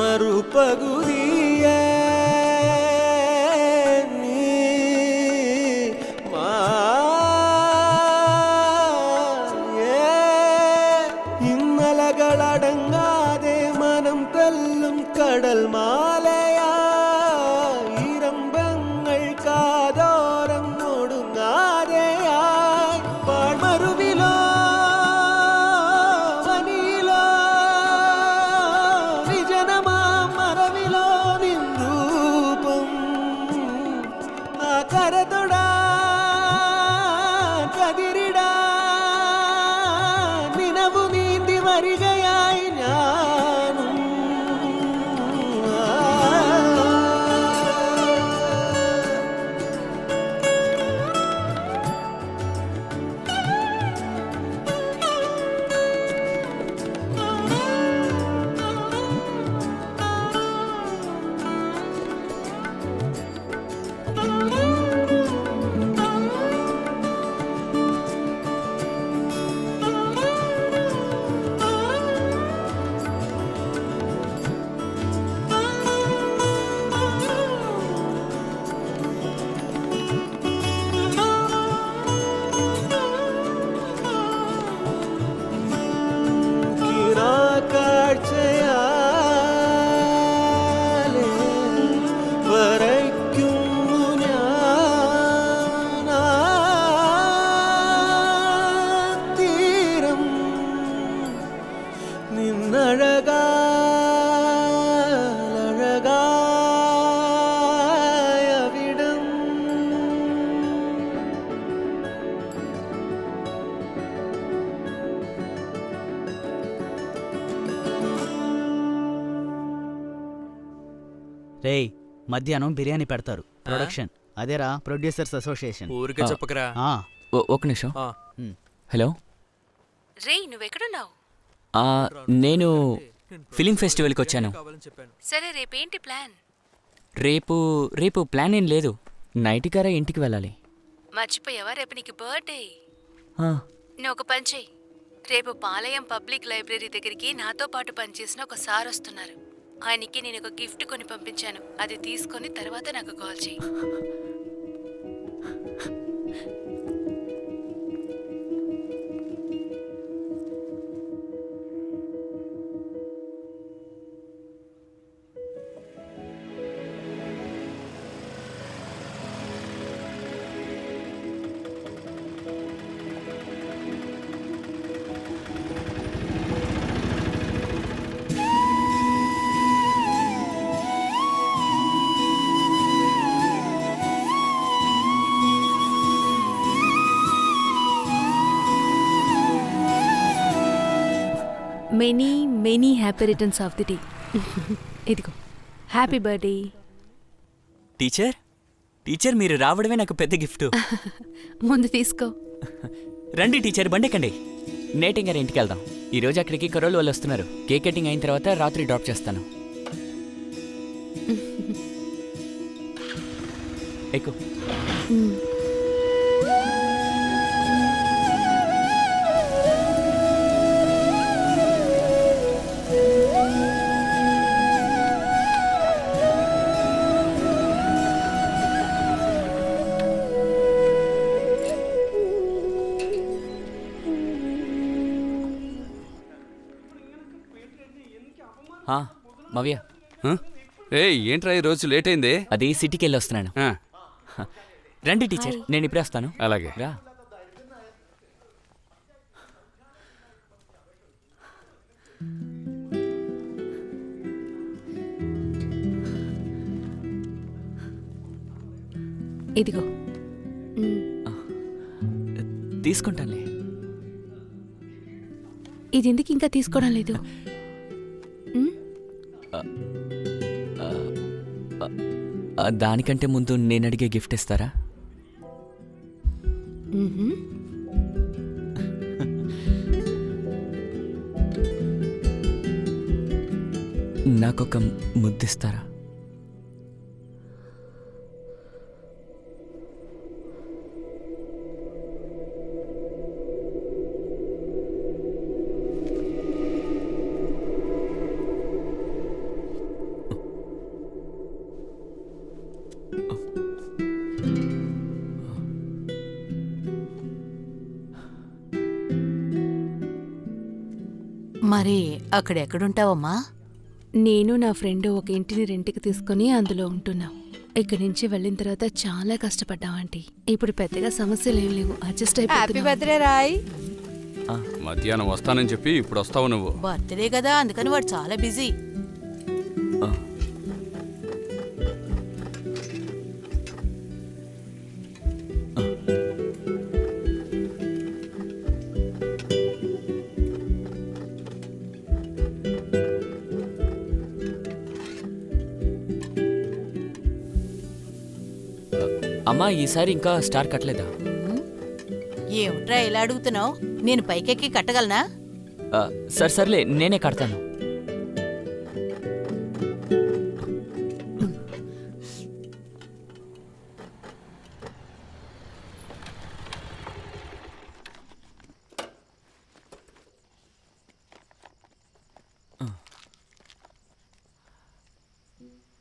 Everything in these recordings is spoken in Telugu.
ಮರುಪಗುದಿಯೇ ഇന്നലകളടങ്ങാതെ മനം തല്ലും കടൽ മാലയാ ഇരമ്പങ്ങൾ കാതോരം ഒടുങ്ങാതെയായി പാഴ്മരുവിലോ വനിയിലോ വിജനമാ മറവിലോ നിൻ രൂപം ആ കരതൊടാ കതിരിടാ നിനവു നീന്തി വരികയായി ഞാനും రేయ్ మధ్యాహ్నం బిర్యానీ పెడతారు ప్రొడక్షన్ అదేరా ప్రొడ్యూసర్స్ అసోసియేషన్ ఊరికే చెప్పకరా ఒక నిమిషం హలో రేయ్ నువ్వెక్కడున్నావు? నేను ఫిలిం ఫెస్టివల్కి వచ్చాను. సరే రేపేంటి ప్లాన్? రేపు ప్లాన్ ఏం లేదు, నైట్గారా ఇంటికి వెళ్ళాలి. మర్చిపోయావా రేపు నీకు బర్త్డే? నువ్వు ఒక పని చెయ్యి, రేపు పాలయం పబ్లిక్ లైబ్రరీ దగ్గరికి నాతో పాటు పనిచేసిన ఒక సార్ వస్తున్నారు. ఆయనకి నేను ఒక గిఫ్ట్ కొని పంపించాను, అది తీసుకొని తర్వాత నాకు కాల్ చేయి. Many many happy returns of the day. ఇదిగో హ్యాపీ బర్త్డే. టీచర్ మీరు రావడమే నాకు పెద్ద గిఫ్ట్. ముందు తీసుకో. రండి టీచర్, బండెక్కండి. నేటింగ్ గారి ఇంటికి వెళ్దాం. ఈరోజు అక్కడికి కరోలు వాళ్ళు వస్తున్నారు. కేక్ కటింగ్ అయిన తర్వాత రాత్రి డ్రాప్ చేస్తాను. ఎక్కు. మవ్య, ఏంట్రా ఈ రోజు లేట్ అయింది? అది సిటీకి వెళ్ళి వస్తున్నాను. రండి టీచర్, నేను ఇప్పుడే వస్తాను. అలాగే రా. ఇదిగో తీసుకుంటానులే. ఇది ఎందుకు ఇంకా తీసుకోవడం లేదు? దానికంటే ముందు నేను అడిగే గిఫ్ట్ ఇస్తారా? నాకొక ముద్దిస్తారా? మరి అక్కడెక్కడుంటావమ్మా? నేను నా ఫ్రెండ్ ఒక ఇంటిని రెంట్కి తీసుకుని అందులో ఉంటున్నాం. ఇక్కడి నుంచి వెళ్ళిన తర్వాత చాలా కష్టపడ్డాం ఆంటీ. ఇప్పుడు పెద్దగా సమస్యలు ఏం లేవు, అడ్జస్ట్ హ్యాపీ అయిపోతున్నాం. బర్త్డే రాయ్. మధ్యాహ్నం వస్తానని చెప్పి ఇప్పుడు వస్తావు నువ్వు. బర్త్డే కదా, అందుకని వాడు చాలా బిజీ. అమ్మా ఈసారి ఇంకా స్టార్ కట్టలేదా? ఏమిట్రా ఇలా అడుగుతున్నావు? నేను పైకెక్కి కట్టగలనా? సర్లే నేనే కడతాను.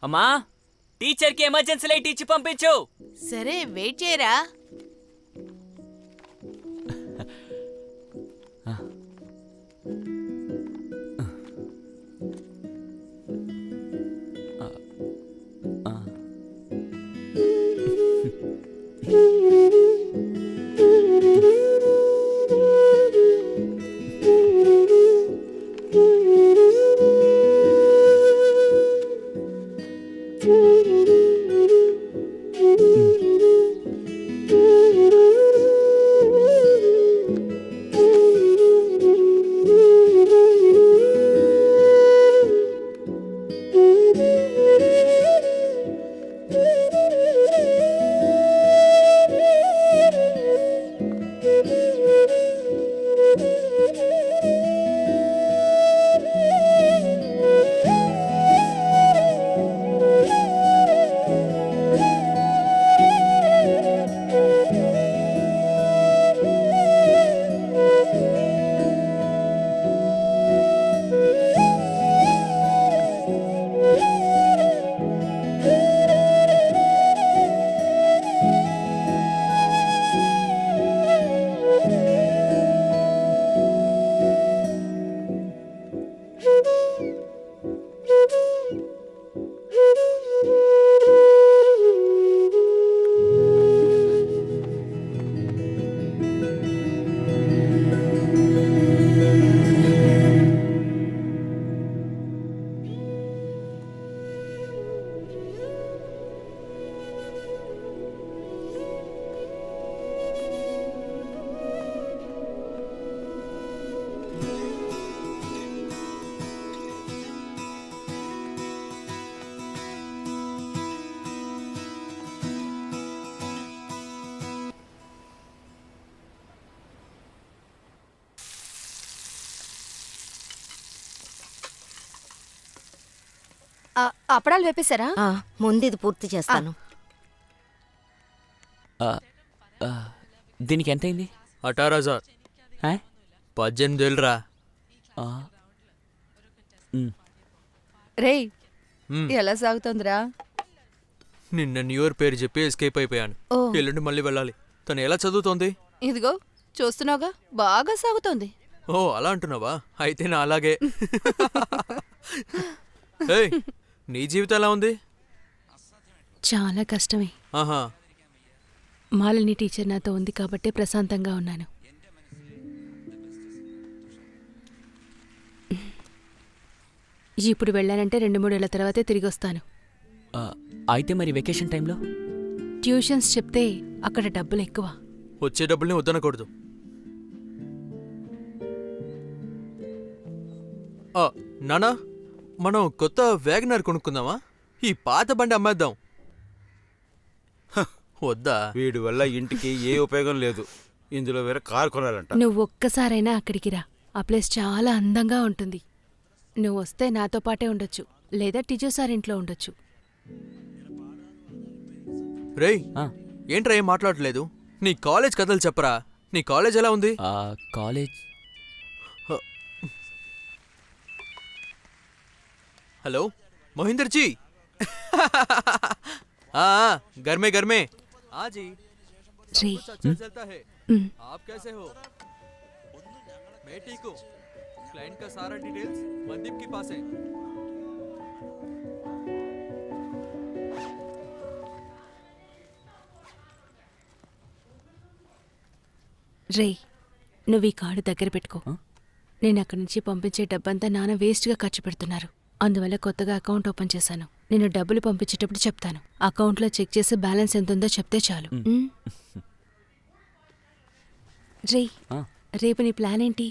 అమ్మా టీచర్కి ఎమర్జెన్సీ లైట్ ఇచ్చి పంపించు. సరే వెయిట్ చేయరా. అప్పడాలు వేపేశారా? ముందు ఇది పూర్తి చేస్తాను. దీనికి ఎంతైంది? 18,000. 18,000 రా. రేయ్ ఎలా సాగుతోందిరా? నిన్న న్యూ ఇయర్ పేరు చెప్పి ఎస్కేప్ అయిపోయాను. ఎల్లుండి మళ్ళీ వెళ్ళాలి. తను ఎలా చదువుతోంది? ఇదిగో చూస్తున్నావుగా, బాగా సాగుతోంది. ఓ అలా అంటున్నావా? అయితే నా అలాగే. ఏయ్, నీ జీవితం ఎలా ఉంది? చాలా కష్టమే. ఆహా. మాలిని టీచర్ నాతో ఉంది కాబట్టి ప్రశాంతంగా ఉన్నాను. ఇప్పుడు వెళ్ళానంటే 2-3 ఏళ్ల తర్వాతే తిరిగి వస్తాను. అయితే మరి వెకేషన్ టైంలో ట్యూషన్స్ చెప్తే అక్కడ డబ్బులు ఎక్కువ. వచ్చే డబ్బుల్ని వద్దనకూడదు. నానా, మనం కొత్త వ్యాగనర్ కొనుక్కుందామా? ఈ పాత బండి అమ్మేద్దాం. వద్దా? వీడి వల్ల ఇంటికి ఏ ఉపయోగం లేదు. ఇందులో వేరే కారు కొనాలంట. నువ్వు ఒక్కసారైనా అక్కడికి రా, ఆ ప్లేస్ చాలా అందంగా ఉంటుంది. నువ్వు వస్తే నాతో పాటే ఉండొచ్చు, లేదా టిజో సార్ ఇంట్లో ఉండొచ్చు. రేయ్, ఏంట్రా ఏం మాట్లాడలేదు? నీ కాలేజ్ కథలు చెప్పరా. నీ కాలేజ్ ఎలా ఉంది? కాలేజ్ हेलो मोहिंदर जी. घर में हाँ जी. రే अच्छा चलता है. आप कैसे हो? मैं ठीक हूँ. क्लाइंट का सारा डिटेल्स मनदीप के पास है। రే నువ్వు ఈ కార్డు దగ్గర పెట్టుకో. నేను అక్కడి నుంచి పంపించే డబ్బంతా నాన్న వేస్ట్గా ఖర్చు పెడుతున్నారు. అందువల్ల కొత్తగా అకౌంట్ ఓపెన్ చేశాను. నేను డబ్బులు పంపించేటప్పుడు చెప్తాను. అకౌంట్లో చెక్ చేసి బ్యాలెన్స్ ఎంత ఉందో చెప్తే చాలు. రే రేపు నీ ప్లాన్ ఏంటి?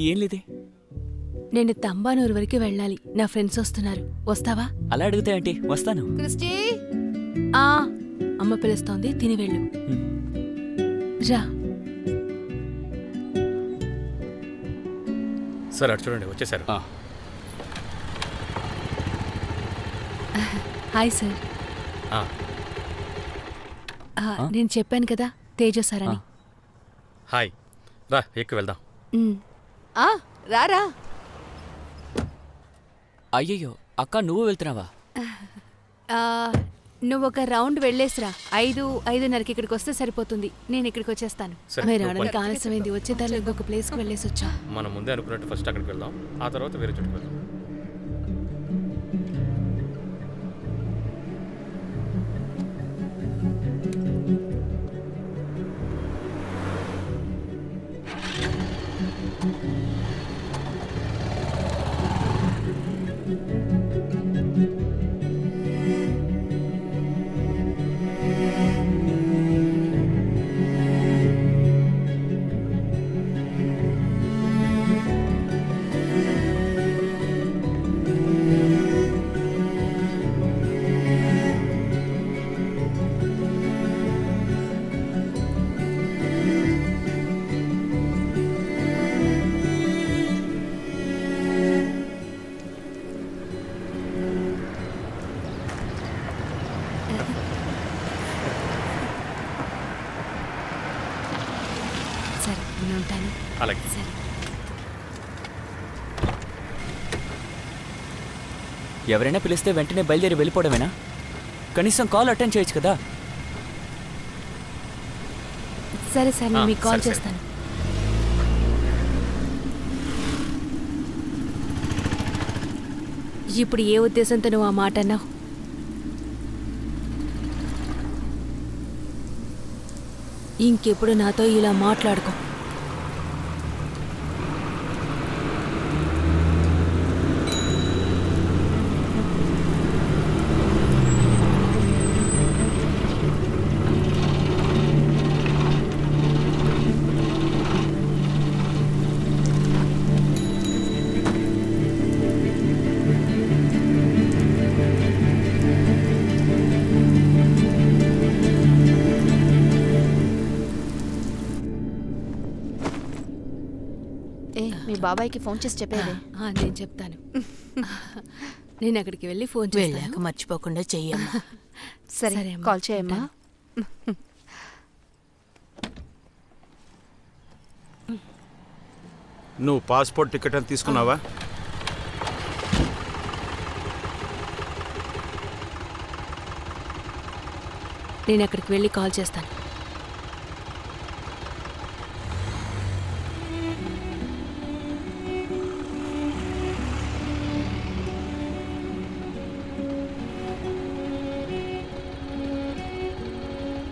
ఏం లేదే. నేను తంబానూరు వరకు వెళ్ళాలి. నా ఫ్రెండ్స్ వస్తున్నారు. వస్తావా? అలా అడిగితే ఏంటి, వస్తాను. క్రిస్టీ ఆ అమ్మ పిలుస్తోంది, తిని వెళ్ళు. రా. సార్ అటు చూడండి, వచ్చేసారు. Hi sir. నేను చెప్పాను కదా తేజ సార్ అని. హాయ్, రా ఎక్కువ వెళ్దాం. రారా. అయ్యయ్యో అక్క, నువ్వు వెళ్తున్నావా? నువ్వు ఒక రౌండ్ వెళ్ళేసిరా. 5:30కి ఇక్కడికి వస్తే సరిపోతుంది. నేను ఇక్కడికి వచ్చేస్తాను. సరే, మీరు రావడానికి ఆలస్యమైంది. వచ్చే దారిలో ఇంకొక ప్లేస్కి వెళ్ళేసి వచ్చా. మనం ముందే అనుకున్నట్టు ఫస్ట్ అక్కడికి వెళ్దాం, ఆ తర్వాత వేరే చోటుకి వెళ్దాం. సరే నేను ఉంటాను. అలాగే. సరే. ఎవరైనా పిలిస్తే వెంటనే బయలుదేరి వెళ్ళిపోవడమేనా? కనీసం కాల్ అటెండ్ చేయొచ్చు కదా. సరే సార్, నేను మీకు కాల్ సరే, సరే. చేస్తాను. ఇప్పుడు ఏ ఉద్దేశంతో నువ్వు ఆ మాట అన్నావు? ఇంకెప్పుడు నాతో ఇలా మాట్లాడుకో. మీ బాబాయ్కి ఫోన్ చేసి చెప్పేది. నేను చెప్తాను. నేను అక్కడికి వెళ్ళి ఫోన్ చేస్తాను. వెళ్ళాక మర్చిపోకుండా చెయ్యమ్మా. సరే సరే అమ్మా, కాల్ చేయమ్మా. నువ్వు పాస్పోర్ట్ టికెట్ అని తీసుకున్నావా? నేను అక్కడికి వెళ్ళి కాల్ చేస్తాను.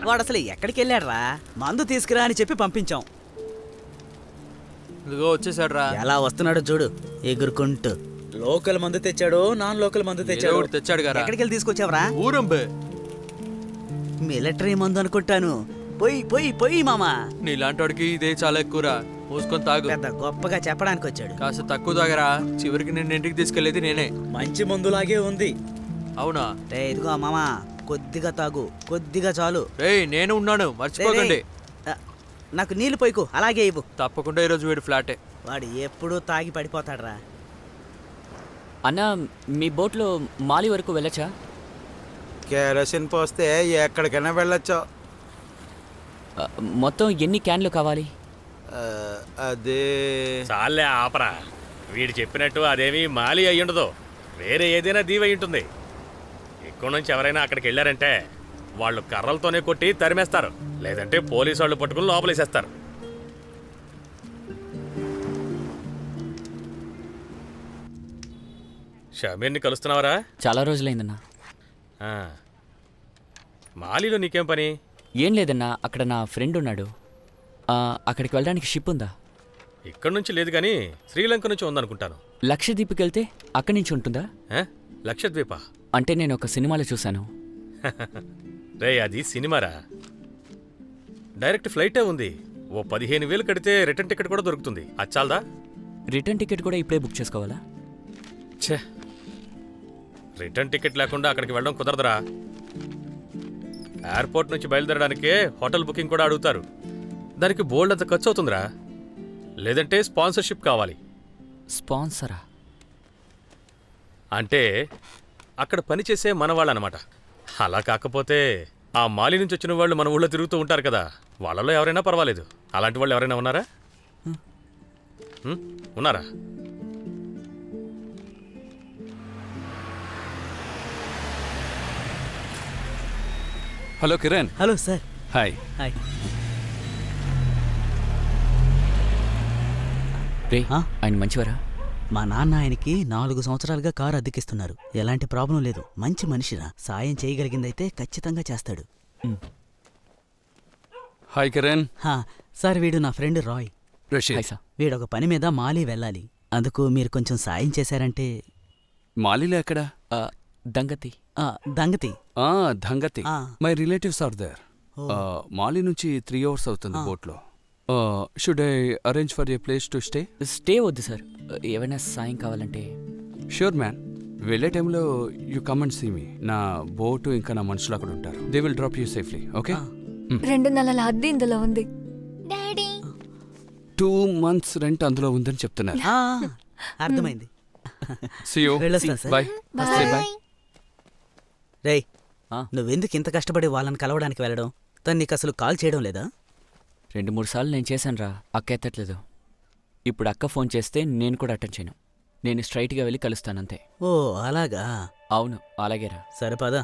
వాడు అసలు ఎక్కడికి వెళ్ళాడ్రా? మందు తీసుకురా అని చెప్పి పంపించాం. ఇదిగో వచ్చేసాడు రా. ఎలా వస్తున్నాడో చూడు, ఎగురుకుంటూ. లోకల్ మందు తెచ్చాడు, నాన్ లోకల్ మందు తెచ్చాడు. ఒకటి తెచ్చాడు కదా. ఎక్కడికి వెళ్ళి తీసుకొచ్చావరా? ఊరంబే. మిలిటరీ మందు అనుకుంటాను. పోయి పోయి పోయి మామా. నీలాంటోడికి ఇదే చాలా ఎక్కువరా. పోసుకొని తాగు. పెద్ద గొప్పగా చెప్పడానికి వచ్చాడు. కాస్త తక్కువ తాగరా. చివరికి నిన్ను ఇంటికి తీసుకెళ్లేది నేనే. మంచి మందులాగే ఉంది. అవునా? రే ఇదిగో మామా, కొద్దిగా తాగు, కొద్దిగా చాలు. రేయ్ నేను ఉన్నాను, మర్చిపోకండి. ఆ, నాకు నీళ్లు పోయికు, అలాగే ఇవ్వు. తప్పకుండా ఈరోజు వీడు ఫ్లాటే. వాడు ఎప్పుడూ తాగి పడిపోతాడురా. అన్నా, మీ బోట్లో మాలి వరకు వెళ్ళచ్చా? కేరసిన్ పోస్తే ఎక్కడికైనా వెళ్ళొచ్చు. మొత్తం ఎన్ని క్యాన్లు కావాలి? అదే చాలే ఆపరా. వీడు చెప్పినట్టు అదేమీ మాలి అయ్యుండదు, వేరే ఏదైనా దీవి అయి ఉంటుంది. ఇక్కడ నుంచి ఎవరైనా అక్కడికి వెళ్ళారంటే వాళ్ళు కర్రలతోనే కొట్టి తరిమేస్తారు, లేదంటే పోలీసు వాళ్ళు పట్టుకుని లోపలేసేస్తారు. షమీర్ని కలుస్తున్నావరా? చాలా రోజులైందన్నా. ఆ. మాలీలో నీకేం పని? ఏం లేదన్నా, అక్కడ నా ఫ్రెండ్ ఉన్నాడు. అక్కడికి వెళ్ళడానికి షిప్ ఉందా? ఇక్కడి నుంచి లేదు కానీ శ్రీలంక నుంచి ఉందనుకుంటాను. లక్షద్వీప్కి వెళ్తే అక్కడి నుంచి ఉంటుందా? లక్షద్వీప అంటే నేను ఒక సినిమాలో చూశాను. రే అది సినిమారా, డైరెక్ట్ ఫ్లైటే ఉంది. ఓ 15,000 కడితే రిటర్న్ టికెట్ కూడా దొరుకుతుంది. అచ్చాలదా? రిటర్న్ టికెట్ కూడా ఇప్పుడే బుక్ చేసుకోవాలా? ఛే, రిటర్న్ టికెట్ లేకుండా అక్కడికి వెళ్ళడం కుదరదురా. ఎయిర్పోర్ట్ నుంచి బయలుదేరడానికే హోటల్ బుకింగ్ కూడా అడుగుతారు. దానికి బోల్డ్ అంత ఖర్చు అవుతుందిరా. లేదంటే స్పాన్సర్షిప్ కావాలి. స్పాన్సరా? అంటే అక్కడ పనిచేసే మనవాళ్ళనమాట. అలా కాకపోతే ఆ మాలి నుంచి వచ్చిన వాళ్ళు మన ఊళ్ళో తిరుగుతూ ఉంటారు కదా, వాళ్ళలో ఎవరైనా పర్వాలేదు. అలాంటి వాళ్ళు ఎవరైనా ఉన్నారా? ఉన్నారా? Hello Kiran. Hello sir. Hi. Hi. రే, ఆయన మంచివారా? మా నాన్న ఆయనకి 4 సంవత్సరాలుగా కారు అద్దెకిస్తున్నారు. ఎలాంటి ప్రాబ్లం లేదు. మంచి మనిషిరా. సాయం చేయగలిగిందైతే ఖచ్చితంగా చేస్తాడు. హాయ్ కిరణ్. సార్, వీడు నా ఫ్రెండ్ రాయ్. రషీద్. వీడొక పని మీద మాలి వెళ్ళాలి. అందుకు మీరు కొంచెం సాయం చేశారంటే. మాలీలో ఎక్కడ? దంగతి. దంగతి. దంగతి. My relatives are there. మాలీ నుంచి 3 hours అవుతుంది బోట్లో. Should I arrange for a place to stay? Stay వద్దు సార్, ఏమైనా సాయం కావాలంటే. Sure man. వెళ్ళే టైంలో you come and see me. నా బోటు ఇంకా నా మనుషులు అక్కడ ఉంటారు. They will drop you safely. Okay? 2 నెలల అద్దె ఇందులో ఉంది. 2 months రెంట్ అందులో ఉందని చెప్తున్నారు. అర్థమైంది. See you. వెళ్ళొస్తాను సార్. Bye. Say bye. రేయ్, నువ్వెందుకు ఇంత కష్టపడి వాళ్ళని కలవడానికి వెళ్ళడం? తను నీకు అసలు కాల్ చేయడం లేదా? 2-3 సార్లు నేను చేశాను రా, అక్క ఎత్తట్లేదు. ఇప్పుడు అక్క ఫోన్ చేస్తే నేను కూడా అటెండ్ చేయను. నేను స్ట్రైట్గా వెళ్ళి కలుస్తానంతే. ఓ అలాగా? అవును, అలాగేరా. సరే పదా.